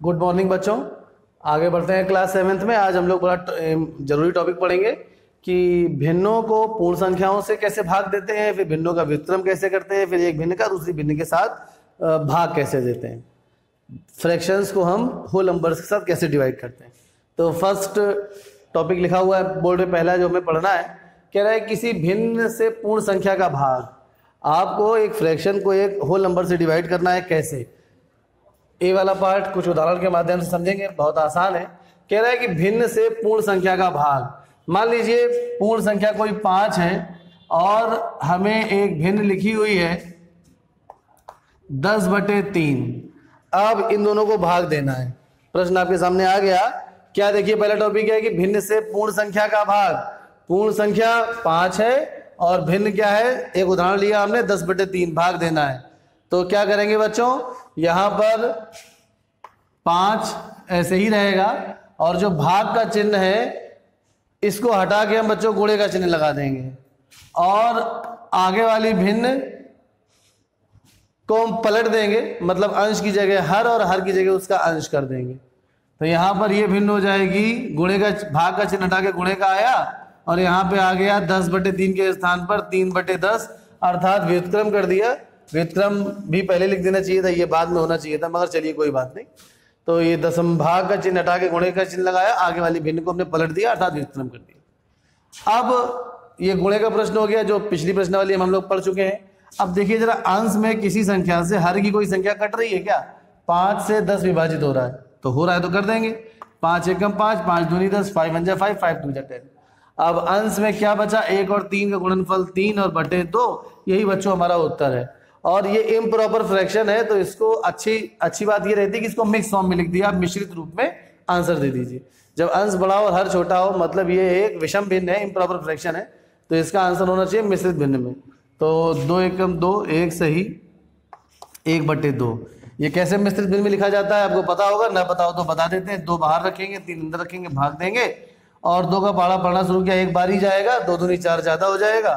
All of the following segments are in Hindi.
गुड मॉर्निंग बच्चों। आगे बढ़ते हैं क्लास 7th में। आज हम लोग बड़ा जरूरी टॉपिक पढ़ेंगे कि भिन्नों को पूर्ण संख्याओं से कैसे भाग देते हैं, फिर भिन्नों का व्युत्क्रम कैसे करते हैं, फिर एक भिन्न का दूसरी भिन्न के साथ भाग कैसे देते हैं, फ्रैक्शंस को हम होल नंबर्स के साथ कैसे डिवाइड करते हैं। तो फर्स्ट टॉपिक लिखा हुआ है बोर्ड में, पहला जो हमें पढ़ना है, कह रहा है किसी भिन्न से पूर्ण संख्या का भाग। आपको एक फ्रैक्शन को एक होल नंबर से डिवाइड करना है। कैसे? ए वाला पार्ट कुछ उदाहरण के माध्यम से समझेंगे, बहुत आसान है। कह रहा है कि भिन्न से पूर्ण संख्या का भाग। मान लीजिए पूर्ण संख्या कोई 5 है और हमें एक भिन्न लिखी हुई है 10/3। अब इन दोनों को भाग देना है। प्रश्न आपके सामने आ गया। क्या देखिए, पहला टॉपिक है कि भिन्न से पूर्ण संख्या का भाग। पूर्ण संख्या 5 है और भिन्न क्या है, एक उदाहरण लिया हमने 10/3, भाग देना है। तो क्या करेंगे बच्चों, यहां पर 5 ऐसे ही रहेगा और जो भाग का चिन्ह है इसको हटा के हम बच्चों गुणे का चिन्ह लगा देंगे और आगे वाली भिन्न को हम पलट देंगे, मतलब अंश की जगह हर और हर की जगह उसका अंश कर देंगे। तो यहां पर ये भिन्न हो जाएगी, गुणे का भाग का चिन्ह हटा के गुणे का आया और यहाँ पे आ गया 10/3 के स्थान पर 3/10, अर्थात व्युत्क्रम कर दिया। व्युत्क्रम भी पहले लिख देना चाहिए था, ये बाद में होना चाहिए था, मगर चलिए कोई बात नहीं। तो ये दशम भाग का चिन्ह हटा के गुणे का चिन्ह लगाया, आगे वाली भिन्न को हमने पलट दिया, अर्थात व्युत्क्रम कर दिया। अब ये गुणे का प्रश्न हो गया जो पिछली प्रश्नावली हम लोग पढ़ चुके हैं। अब देखिए जरा, अंश में किसी संख्या से हर की कोई संख्या कट रही है क्या? 5 से 10 विभाजित हो रहा है, तो हो रहा है तो कर देंगे। 5 एकम 5, 5 दूनी 10, 5 1 जा 5, 5 2 जा 10। अब अंश में क्या बचा? 1 और 3 का गुणनफल 3 और बटे 2। यही बच्चों हमारा उत्तर है। और ये इम्प्रॉपर फ्रैक्शन है, तो इसको अच्छी बात ये रहती है कि इसको मिक्स फॉर्म में लिख दिया, आप मिश्रित रूप में आंसर दे दीजिए। जब अंश बड़ा और हर छोटा हो, मतलब ये एक विषम भिन्न है, इम्प्रॉपर फ्रैक्शन है, तो इसका आंसर होना चाहिए मिश्रित भिन्न में। तो 2 एकम 2, 1 सही 1/2। ये कैसे मिश्रित भिन्न में लिखा जाता है आपको पता होगा, ना पता हो तो बता देते हैं। 2 बाहर रखेंगे, 3 अंदर रखेंगे, भाग देंगे और 2 का पहाड़ा पढ़ना शुरू किया, 1 बार ही जाएगा, 2 दूनी 4 ज्यादा हो जाएगा।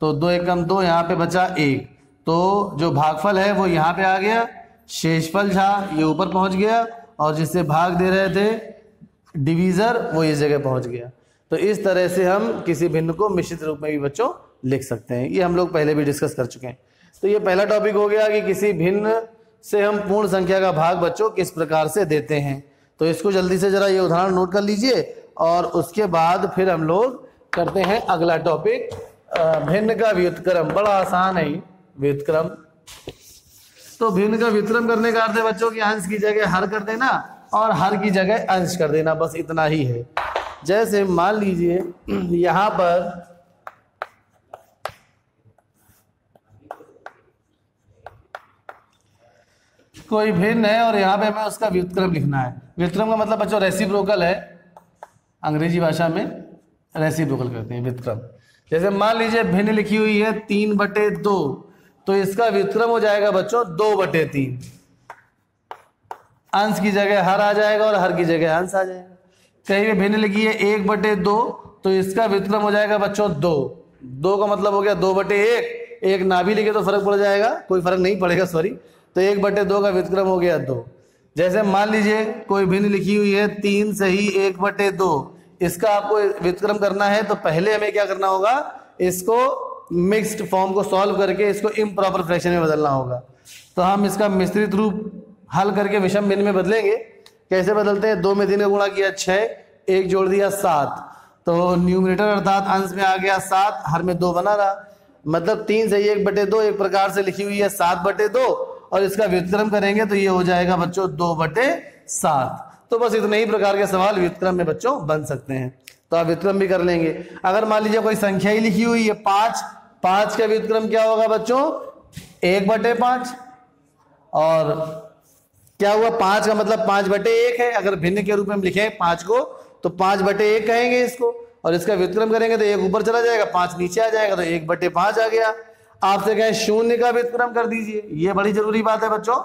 तो 2 एकम 2, यहाँ पे बचा 1, तो जो भागफल है वो यहाँ पे आ गया, शेषफल झा ये ऊपर पहुंच गया और जिससे भाग दे रहे थे डिवीजर वो इस जगह पहुंच गया। तो इस तरह से हम किसी भिन्न को मिश्रित रूप में भी बच्चों लिख सकते हैं। ये हम लोग पहले भी डिस्कस कर चुके हैं। तो ये पहला टॉपिक हो गया कि किसी भिन्न से हम पूर्ण संख्या का भाग बच्चों किस प्रकार से देते हैं। तो इसको जल्दी से जरा ये उदाहरण नोट कर लीजिए और उसके बाद फिर हम लोग करते हैं अगला टॉपिक, भिन्न का व्युत्क्रम। बड़ा आसान है व्युत्क्रम। तो भिन्न का व्युत्क्रम करने का अर्थ है बच्चों की अंश की जगह हर कर देना और हर की जगह अंश कर देना, बस इतना ही है। जैसे मान लीजिए यहां पर कोई भिन्न है और यहां पे हमें उसका व्युत्क्रम लिखना है। व्युत्क्रम का मतलब बच्चों रेसिप्रोकल है, अंग्रेजी भाषा में रेसिप्रोकल करते हैं व्युत्क्रम। जैसे मान लीजिए भिन्न लिखी हुई है 3/2, तो इसका व्युत्क्रम हो जाएगा बच्चों 2/3। अंश की जगह हर आ जाएगा और हर की जगह अंश आ जाएगा। कहीं भी भिन्न लिखी है 1/2, तो इसका व्युत्क्रम हो जाएगा बच्चों 2। 2 का मतलब हो गया 2/1। एक ना भी लिखे तो फर्क पड़ जाएगा, कोई फर्क नहीं पड़ेगा, सॉरी। तो 1/2 का व्युत्क्रम हो गया 2। जैसे मान लीजिए कोई भिन्न लिखी हुई है 3 सही 1/2, इसका आपको व्युत्क्रम करना है तो पहले हमें क्या करना होगा, इसको मिक्स्ड फॉर्म को सॉल्व करके इसको इम्प्रॉपर फ्रैक्शन में बदलना होगा। तो हम इसका मिश्रित रूप हल करके विषम भिन्न में बदलेंगे। कैसे बदलते हैं? 2 में 3 का गुणा किया 6, 1 जोड़ दिया 7, तो न्यूमरेटर अर्थात अंश में आ गया 7, हर में 2 बना रहा, मतलब 3 से 1/2 एक प्रकार से लिखी हुई है 7/2 और इसका व्युत्क्रम करेंगे तो ये हो जाएगा बच्चों 2/7। तो बस इतने ही प्रकार के सवाल व्युत्क्रम में बच्चों बन सकते हैं, तो आप व्युत्क्रम भी कर लेंगे। अगर मान लीजिए कोई संख्या ही लिखी हुई है 5, 5 का व्युत्क्रम क्या होगा बच्चों? 1/5। और क्या हुआ, 5 का मतलब 5/1 है। अगर भिन्न के रूप में हम लिखें 5 को तो 5/1 कहेंगे इसको, और इसका व्युत्क्रम करेंगे तो 1 ऊपर चला जाएगा, 5 नीचे आ जाएगा, तो 1/5 आ गया। आपसे कहें 0 का व्युत्क्रम कर दीजिए, ये बड़ी जरूरी बात है बच्चों,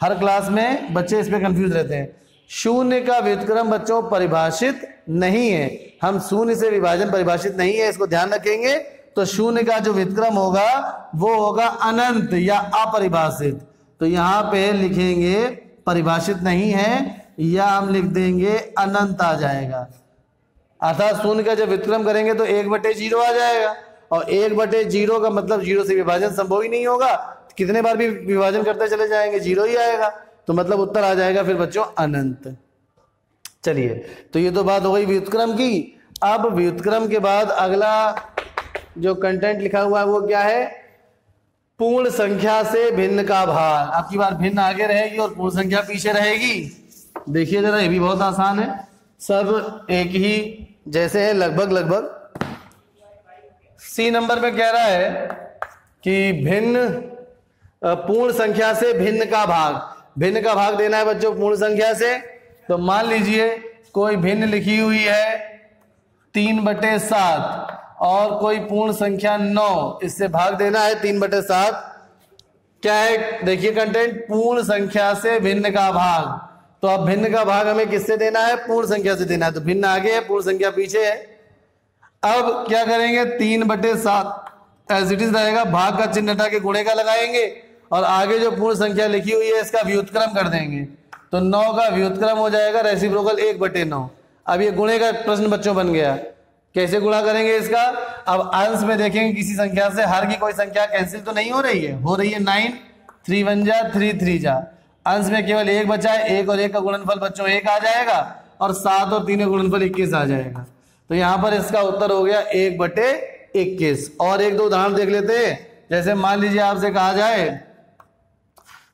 हर क्लास में बच्चे इस पे कंफ्यूज रहते हैं। 0 का व्युत्क्रम बच्चों परिभाषित नहीं है, हम 0 से विभाजन परिभाषित नहीं है, इसको ध्यान रखेंगे। तो 0 का जो व्युत्क्रम होगा वो होगा अनंत या अपरिभाषित। तो यहां पे लिखेंगे परिभाषित नहीं है, या हम लिख देंगे अनंत आ जाएगा। अर्थात शून्य का जब व्युत्क्रम करेंगे तो 1/0 आ जाएगा, और 1/0 का मतलब 0 से विभाजन संभव ही नहीं होगा, कितने बार भी विभाजन करते चले जाएंगे 0 ही आएगा, तो मतलब उत्तर आ जाएगा फिर बच्चों अनंत। चलिए, तो ये तो बात हो गई व्युत्क्रम की। अब व्युत्क्रम के बाद अगला जो कंटेंट लिखा हुआ है वो क्या है? पूर्ण संख्या से भिन्न का भाग। अब की बार भिन्न आगे रहेगी और पूर्ण संख्या पीछे रहेगी। देखिए जरा, ये भी बहुत आसान है, सब एक ही जैसे है लगभग। सी नंबर में कह रहा है कि भिन्न पूर्ण संख्या से भिन्न का भाग। भिन्न का भाग देना है बच्चों पूर्ण संख्या से। तो मान लीजिए कोई भिन्न लिखी हुई है 3/7 और कोई पूर्ण संख्या 9, इससे भाग देना है 3/7। क्या है? देखिए कंटेंट, पूर्ण संख्या से भिन्न का भाग। तो अब भिन्न का भाग हमें किससे देना है? पूर्ण संख्या से देना है। तो भिन्न आगे है, पूर्ण संख्या पीछे है। अब क्या करेंगे? 3/7 एज इट इज रहेगा, भाग का चिन्ह हटा के गुणे का लगाएंगे और आगे जो पूर्ण संख्या लिखी हुई है इसका व्युत्क्रम कर देंगे। तो 9 का व्युत्क्रम हो जाएगा रेसिप्रोकल 1/9। अब ये गुणे का प्रश्न बच्चों बन गया। कैसे गुणा करेंगे इसका? अब अंश में देखेंगे किसी संख्या से हर की कोई संख्या कैंसिल तो नहीं हो रही है, हो रही है 9, 3 1 जा 3 3 जा। अंश में केवल 1 बचा है, 1 और 1 का गुणनफल बच्चों 1 आ जाएगा और 7 और 3 का गुणनफल 21 आ जाएगा। तो यहाँ पर इसका उत्तर हो गया 1/21। और एक दो उदाहरण देख लेते हैं। जैसे मान लीजिए आपसे कहा जाए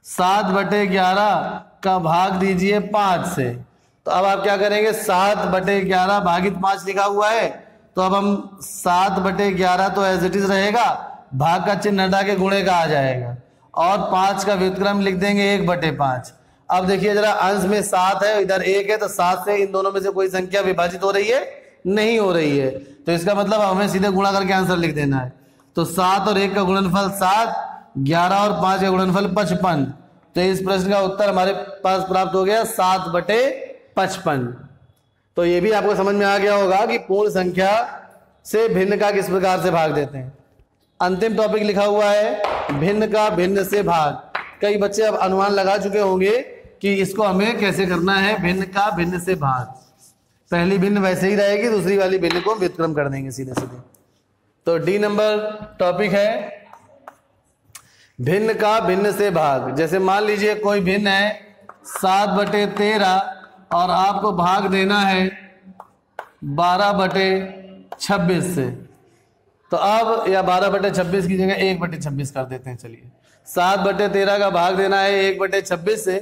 7/11 का भाग दीजिए 5 से, तो अब आप क्या करेंगे? 7/11 भागित 5 लिखा हुआ है, तो अब हम 7/11 तो एज इट इज रहेगा, भाग का चिन्ह हटा के गुणे का आ जाएगा और 5 का व्युत्क्रम लिख देंगे 1/5। अब देखिए जरा, अंश में 7 है, इधर 1 है, तो 7 से इन दोनों में से कोई संख्या विभाजित हो रही है? नहीं हो रही है। तो इसका मतलब हमें सीधे गुणा करके आंसर लिख देना है। तो 7 और 1 का गुणनफल 7, 11 और 5 का गुणनफल 55। तो इस प्रश्न का उत्तर हमारे पास प्राप्त हो गया 7/55। तो ये भी आपको समझ में आ गया होगा कि पूर्ण संख्या से भिन्न का किस प्रकार से भाग देते हैं। अंतिम टॉपिक लिखा हुआ है भिन्न का भिन्न से भाग। कई बच्चे अब अनुमान लगा चुके होंगे कि इसको हमें कैसे करना है, भिन्न का भिन्न से भाग। पहली भिन्न वैसे ही रहेगी, दूसरी वाली भिन्न को व्युत्क्रम कर देंगे सीधे सीधे। तो डी नंबर टॉपिक है भिन्न का भिन्न से भाग। जैसे मान लीजिए कोई भिन्न है 7/13 और आपको भाग देना है 12/26 से। तो अब या 12/26 की जगह 1/26 कर देते हैं। चलिए, 7/13 का भाग देना है 1/26 से,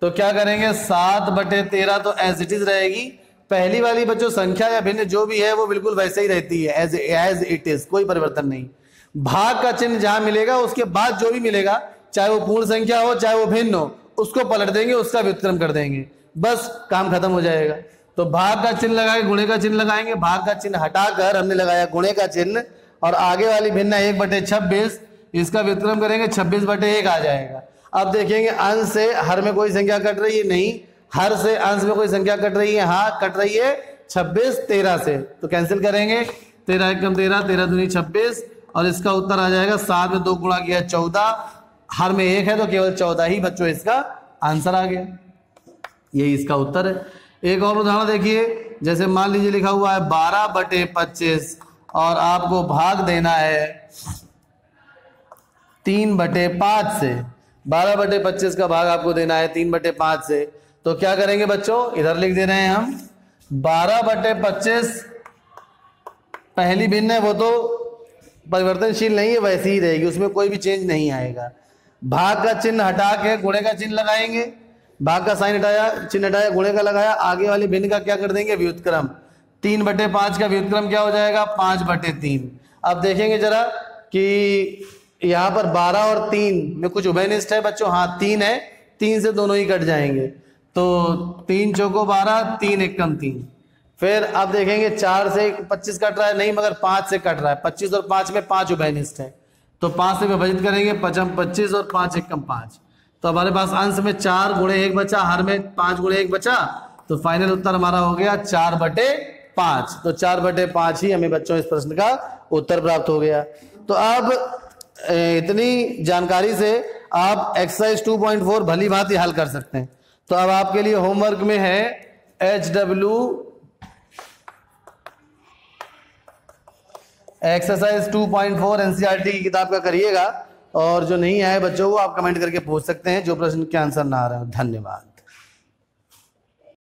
तो क्या करेंगे? 7/13 तो एज इट इज रहेगी। पहली वाली बच्चों संख्या या भिन्न जो भी है वो बिल्कुल वैसे ही रहती है, एज इट इज, कोई परिवर्तन नहीं। भाग का चिन्ह जहां मिलेगा उसके बाद जो भी मिलेगा, चाहे वो पूर्ण संख्या हो चाहे वो भिन्न हो, उसको पलट देंगे, उसका व्युत्क्रम कर देंगे, बस काम खत्म हो जाएगा। तो भाग का चिन्ह लगाए, गुणे का चिन्ह लगाएंगे, भाग का चिन्ह हटाकर हमने लगाया गुणे का चिन्ह और आगे वाली भिन्न 1/26, इसका व्युत्क्रम करेंगे 26/1 आ जाएगा। अब देखेंगे अंश से हर में कोई संख्या कट रही है? नहीं। हर से अंश में कोई संख्या कट रही है? हाँ, कट रही है 26 13 से, तो कैंसिल करेंगे। 13 एकम 13, 13 दूनी 26 और इसका उत्तर आ जाएगा 7 में 2 गुणा किया 14, हर में 1 है तो केवल 14 ही बच्चों इसका आंसर आ गया। यही इसका उत्तर है। एक और उदाहरण देखिए, जैसे मान लीजिए लिखा हुआ है 12/25 और आपको भाग देना है 3/5 से। 12/25 का भाग आपको देना है 3/5 से, तो क्या करेंगे बच्चों? इधर लिख दे रहे हैं हम 12/25 पहली भिन्न है, वो तो परिवर्तनशील नहीं है, वैसी ही रहेगी, उसमें कोई भी चेंज नहीं आएगा। भाग का चिन्ह हटा के गुणे का चिन्ह लगाएंगे, भाग का साइन हटाया, चिन्ह हटाया, गुणे का लगाया, आगे वाली भिन्न का क्या कर देंगे? व्युत्क्रम। 3/5 का व्युत्क्रम क्या हो जाएगा? 5/3। अब देखेंगे जरा कि यहाँ पर 12 और 3 में कुछ उभयनिष्ठ है बच्चों? हाँ, 3 है, 3 से दोनों ही कट जाएंगे, तो 3 चौको 12, 3 एकम 3। फिर अब देखेंगे 4 से 25 कट रहा है, नहीं, मगर 5 से कट रहा है। 25 और 5 में 5 उभयनिष्ठ है, तो 5 से विभाजित करेंगे, 5 25 और 5 एकम 5। तो हमारे पास अंश में 4 गुणे 1 बचा, हर में 5 गुणे 1 बचा, तो फाइनल उत्तर हमारा हो गया 4/5। तो 4/5 ही हमें बच्चों इस प्रश्न का उत्तर प्राप्त हो गया। तो अब इतनी जानकारी से आप एक्सरसाइज 2.4 भली भांति हल कर सकते हैं। तो अब आपके लिए होमवर्क में है HW एक्सरसाइज 2.4 NCERT की किताब का करिएगा, और जो नहीं आए बच्चों को आप कमेंट करके पूछ सकते हैं जो प्रश्न के आंसर ना आ रहे हो। धन्यवाद।